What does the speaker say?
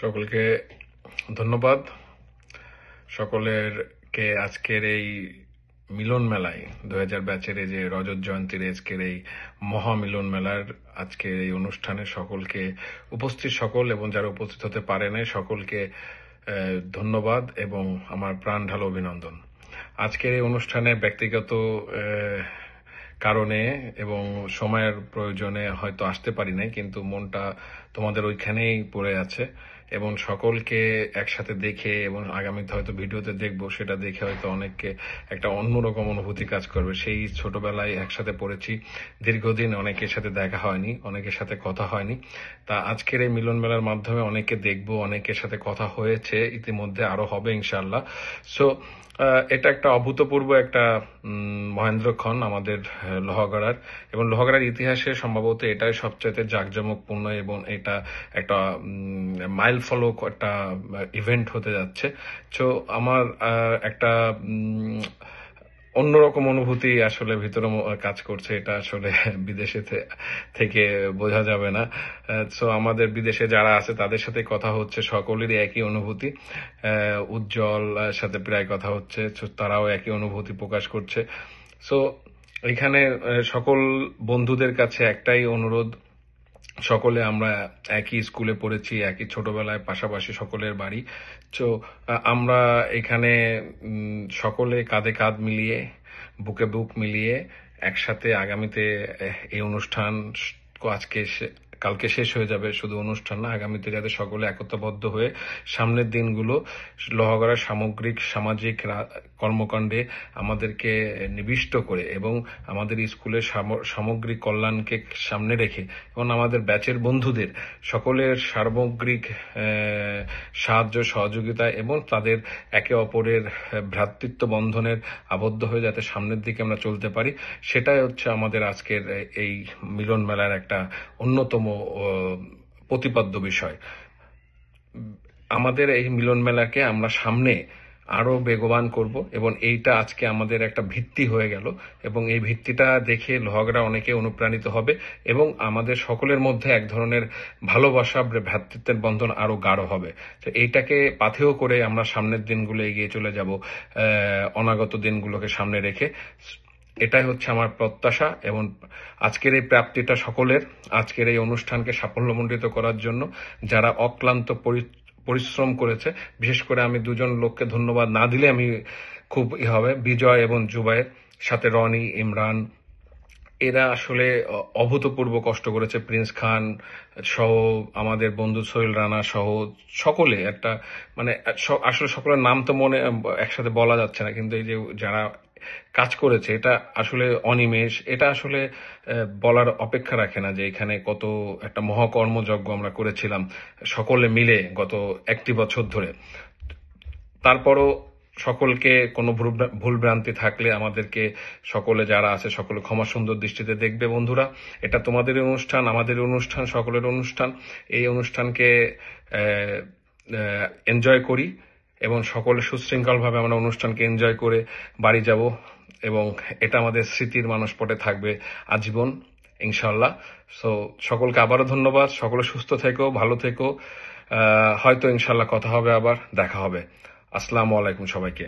সকলকে ধন্যবাদ। সকলেরকে আজকের এই মিলন মেলায় 2000 ব্যাচের এই যে রজত জয়ন্তীর আজকের এই মহামিলন মেলার আজকের এই অনুষ্ঠানে সকলকে উপস্থিত সকল এবং যারা উপস্থিত হতে পারে নাই সকলকে ধন্যবাদ এবং আমার প্রাণ ঢালো অভিনন্দন। আজকের এই অনুষ্ঠানে ব্যক্তিগত কারণে এবং সময়ের প্রয়োজনে হয়তো আসতে পারি নাই, কিন্তু মনটা তোমাদের ওইখানেই পড়ে আছে এবং সকলকে একসাথে দেখে এবং আগামীতে হয়তো ভিডিওতে দেখবো, সেটা দেখে হয়তো অনেককে একটা অন্যরকম অনুভূতি কাজ করবে। সেই ছোটবেলায় একসাথে পড়েছি, দীর্ঘদিন অনেকের সাথে দেখা হয়নি, অনেকের সাথে কথা হয়নি। তা আজকের এই মিলন মেলার মাধ্যমে অনেককে দেখবো, অনেকের সাথে কথা হয়েছে, ইতিমধ্যে আরো হবে ইনশাআল্লাহ। সো এটা একটা অভূতপূর্ব একটা মহেন্দ্রক্ষণ আমাদের লোহাগড়ার, এবং লোহাগড়ার ইতিহাসে সম্ভবত এটাই সবচেয়ে জাঁকজমকপূর্ণ এবং এটা একটা মাইল ফলক একটা ইভেন্ট হতে যাচ্ছে। তো আমার একটা অন্যরকম অনুভূতি আসলে ভিতরে কাজ করছে, এটা আসলে বিদেশে থেকে বোঝা যাবে না। সো আমাদের বিদেশে যারা আছে তাদের সাথে কথা হচ্ছে, সকলেরই একই অনুভূতি। উজ্জ্বল সাথে প্রায় কথা হচ্ছে, তারাও একই অনুভূতি প্রকাশ করছে। সো এখানে সকল বন্ধুদের কাছে একটাই অনুরোধ, সকলে আমরা একই স্কুলে পড়েছি, একই ছোটবেলায় পাশাপাশি সকলের বাড়ি। তো আমরা এখানে সকলে কাঁধে কাঁধ মিলিয়ে, বুকে বুক মিলিয়ে একসাথে আগামীতে এই অনুষ্ঠান কালকে শেষ হয়ে যাবে, শুধু অনুষ্ঠান না, আগামীতে যাতে সকলে একতাবদ্ধ হয়ে সামনের দিনগুলো লোহাগড়ার সামগ্রিক সামাজিক কর্মকাণ্ডে আমাদেরকে নিবিষ্ট করে এবং আমাদের স্কুলের সামগ্রিক কল্যাণকে সামনে রেখে এবং আমাদের ব্যাচের বন্ধুদের সকলের সামগ্রিক সাহায্য সহযোগিতা এবং তাদের একে অপরের ভ্রাতৃত্ব বন্ধনের আবদ্ধ হয়ে যাতে সামনের দিকে আমরা চলতে পারি, সেটাই হচ্ছে আমাদের আজকের এই মিলন মেলার একটা অন্যতম প্রতিপাদ্য বিষয়। আমাদের এই মিলন মেলাকে আমরা সামনে আরো বেগবান করব এবং এইটা আজকে আমাদের একটা ভিত্তি হয়ে গেল এবং এই ভিত্তিটা দেখে লোহাগড়া অনেকে অনুপ্রাণিত হবে এবং আমাদের সকলের মধ্যে এক ধরনের ভালোবাসা, ভ্রাতৃত্বের বন্ধন আরো গাঢ় হবে। তো এইটাকে পাথেয় করে আমরা সামনের দিনগুলো এগিয়ে চলে যাব, অনাগত দিনগুলোকে সামনে রেখে। এটাই হচ্ছে আমার প্রত্যাশা এবং আজকের এই প্রাপ্তিটা সকলের, আজকের এই অনুষ্ঠানকে সাফল্যমণ্ডিত করার জন্য যারা অক্লান্ত পরিশ্রম করেছে, বিশেষ করে আমি দুজন লোককে ধন্যবাদ না দিলে আমি খুব হবে, বিজয় এবং জুবাইর, সাথে রনি, ইমরান, এরা আসলে অভূতপূর্ব কষ্ট করেছে। প্রিন্স খান সহ আমাদের বন্ধু সোহেল রানা সহ সকলে একটা মানে আসলে সকলের নাম তো মনে একসাথে বলা যাচ্ছে না, কিন্তু এই যে যারা কাজ করেছে এটা আসলে অনিমেষ, এটা আসলে বলার অপেক্ষা রাখে না যে এখানে কত একটা মহাকর্মযজ্ঞ আমরা করেছিলাম সকলে মিলে গত একটি বছর ধরে। তারপরও সকলকে কোনো ভুলভ্রান্তি থাকলে আমাদেরকে সকলে যারা আছে সকলে ক্ষমা সুন্দর দৃষ্টিতে দেখবে। বন্ধুরা, এটা তোমাদের অনুষ্ঠান, আমাদের অনুষ্ঠান, সকলের অনুষ্ঠান। এই অনুষ্ঠানকে এনজয় করি এবং সকলে সুশৃঙ্খলভাবে আমরা অনুষ্ঠানকে এনজয় করে বাড়ি যাব এবং এটা আমাদের স্মৃতির মানসপটে থাকবে আজীবন ইনশাল্লাহ। সো সকলকে আবারও ধন্যবাদ, সকলে সুস্থ থেকো, ভালো থেকো, হয়তো ইনশাল্লাহ কথা হবে, আবার দেখা হবে। আসসালামু আলাইকুম সবাইকে।